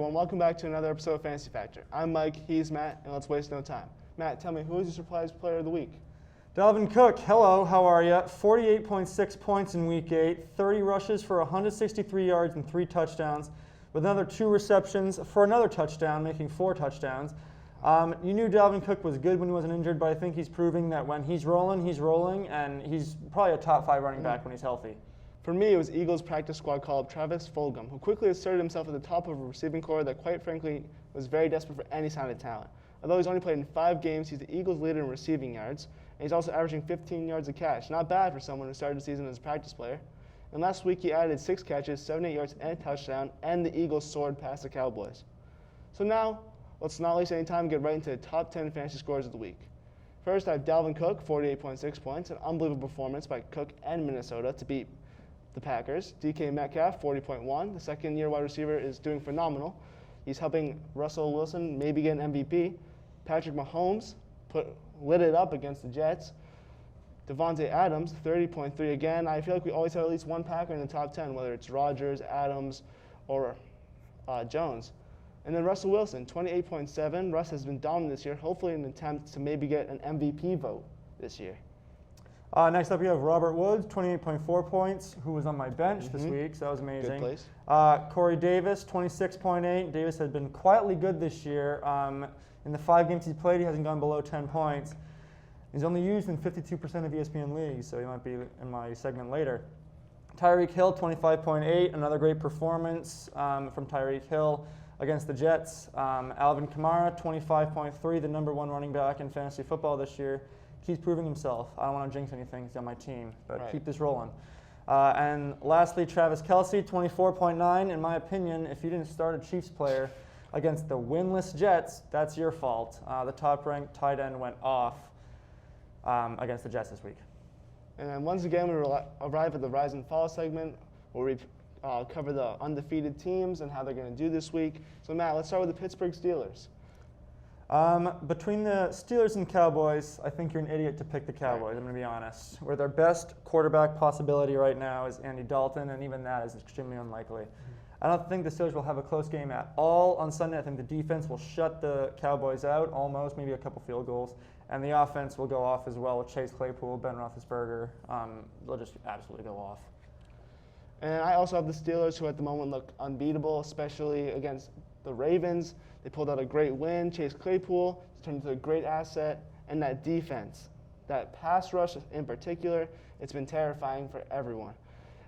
everyone. Welcome back to another episode of Fantasy Factor. I'm Mike, he's Matt, and let's waste no time. Matt, tell me, who is your surprise player of the week? Dalvin Cook, hello, how are you? 48.6 points in Week 8, 30 rushes for 163 yards and 3 touchdowns, with another 2 receptions for another touchdown, making 4 touchdowns. You knew Dalvin Cook was good when he wasn't injured, but I think he's proving that when he's rolling, and he's probably a top 5 running back when he's healthy. For me, it was Eagles practice squad call Travis Fulgham, who quickly asserted himself at the top of a receiving corps that, quite frankly, was very desperate for any sign of talent. Although he's only played in 5 games, he's the Eagles' leader in receiving yards, and he's also averaging 15 yards a catch. Not bad for someone who started the season as a practice player. And last week, he added 6 catches, 78 yards, and a touchdown, and the Eagles soared past the Cowboys. So now, let's not waste any time and get right into the top 10 fantasy scorers of the week. First, I have Dalvin Cook, 48.6 points, an unbelievable performance by Cook and Minnesota to beat the Packers. DK Metcalf, 40.1. The second-year wide receiver is doing phenomenal. He's helping Russell Wilson maybe get an MVP. Patrick Mahomes lit it up against the Jets. Devontae Adams, 30.3 again. I feel like we always have at least one Packer in the top 10, whether it's Rodgers, Adams, or Jones. And then Russell Wilson, 28.7. Russ has been dominant this year, hopefully in an attempt to maybe get an MVP vote this year. Next up, we have Robert Woods, 28.4 points, who was on my bench this week, so that was amazing. Good place. Corey Davis, 26.8. Davis has been quietly good this year. In the 5 games he's played, he hasn't gone below 10 points. He's only used in 52% of ESPN leagues, so he might be in my segment later. Tyreek Hill, 25.8, another great performance from Tyreek Hill against the Jets. Alvin Kamara, 25.3, the number 1 running back in fantasy football this year. He's proving himself. I don't want to jinx anything. He's on my team, but Keep this rolling. And lastly, Travis Kelce, 24.9. In my opinion, if you didn't start a Chiefs player against the winless Jets, that's your fault. The top-ranked tight end went off against the Jets this week. And then once again, we arrive at the Rise and Fall segment, where we cover the undefeated teams and how they're going to do this week. So Matt, let's start with the Pittsburgh Steelers. Between the Steelers and Cowboys, I think you're an idiot to pick the Cowboys, I'm going to be honest. Where their best quarterback possibility right now is Andy Dalton, and even that is extremely unlikely. I don't think the Steelers will have a close game at all on Sunday. I think the defense will shut the Cowboys out, almost, maybe a couple field goals. And the offense will go off as well with Chase Claypool, Ben Roethlisberger. They'll just absolutely go off. And I also have the Steelers, who at the moment look unbeatable, especially against the Ravens. They pulled out a great win. Chase Claypool turned into a great asset. And that defense, that pass rush in particular, it's been terrifying for everyone.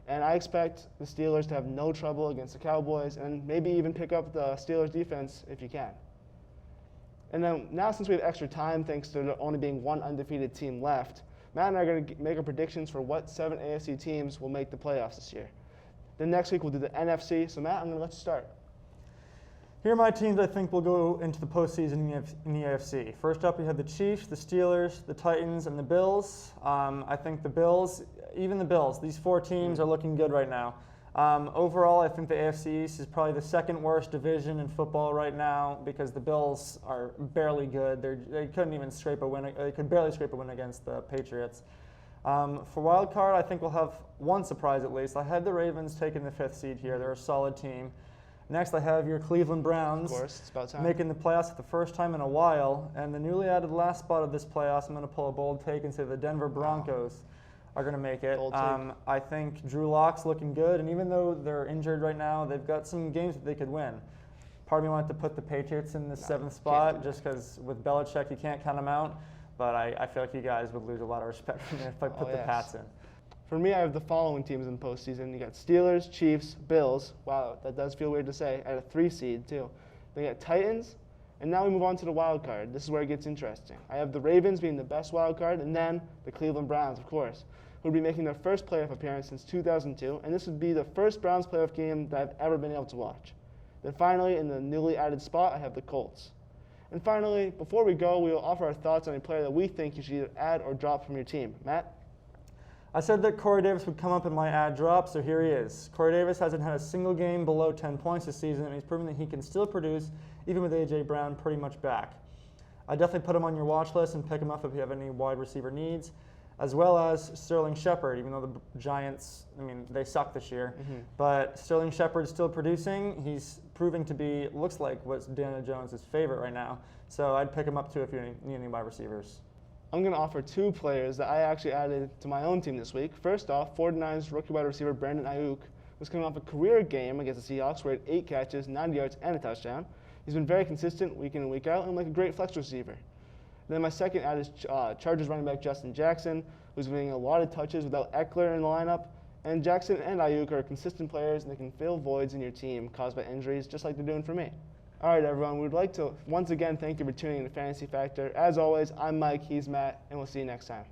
And I expect the Steelers to have no trouble against the Cowboys and maybe even pick up the Steelers defense if you can. And then now, since we have extra time, thanks to there only being one undefeated team left, Matt and I are going to make our predictions for what 7 AFC teams will make the playoffs this year. Then next week we'll do the NFC. So Matt, I'm going to let you start. Here are my teams I think will go into the postseason in the AFC. First up, we have the Chiefs, the Steelers, the Titans, and the Bills. I think the Bills, even the Bills, these 4 teams are looking good right now. Overall, I think the AFC East is probably the 2nd worst division in football right now because the Bills are barely good. They couldn't even scrape a win. They could barely scrape a win against the Patriots. For wild card, I think we'll have one surprise at least. I had the Ravens taking the 5th seed here. They're a solid team. Next, I have your Cleveland Browns, of course, it's about time, making the playoffs for the first time in a while. And the newly added last spot of this playoffs, I'm going to pull a bold take and say the Denver Broncos are going to make it. I think Drew Lock's looking good, and even though they're injured right now, they've got some games that they could win. Part of me wanted to put the Patriots in the 7th spot just because with Belichick you can't count them out, but I feel like you guys would lose a lot of respect from me if I put the Pats in. For me, I have the following teams in the postseason. You got Steelers, Chiefs, Bills. Wow, that does feel weird to say. At a 3 seed, too. Then you got Titans, and now we move on to the wild card. This is where it gets interesting. I have the Ravens being the best wild card, and then the Cleveland Browns, of course, who would be making their first playoff appearance since 2002, and this would be the first Browns playoff game that I've ever been able to watch. Then finally, in the newly added spot, I have the Colts. And finally, before we go, we will offer our thoughts on a player that we think you should either add or drop from your team. Matt? I said that Corey Davis would come up in my ad drop, so here he is. Corey Davis hasn't had a single game below 10 points this season, and he's proven that he can still produce, even with A.J. Brown pretty much back. I definitely put him on your watch list and pick him up if you have any wide receiver needs, as well as Sterling Shepard, even though the Giants, they suck this year. But Sterling Shepard's still producing. He's proving to be, looks like what's Daniel Jones' favorite right now. So I'd pick him up too if you need any wide receivers. I'm going to offer two players that I actually added to my own team this week. First off, 49ers rookie wide receiver Brandon Ayuk was coming off a career game against the Seahawks where he had 8 catches, 90 yards, and a touchdown. He's been very consistent week in and week out and like a great flex receiver. And then my second add is Chargers running back Justin Jackson, who's getting a lot of touches without Eckler in the lineup. And Jackson and Ayuk are consistent players, and they can fill voids in your team caused by injuries, just like they're doing for me. All right, everyone, we'd like to once again thank you for tuning in to Fantasy Factor. As always, I'm Mike, he's Matt, and we'll see you next time.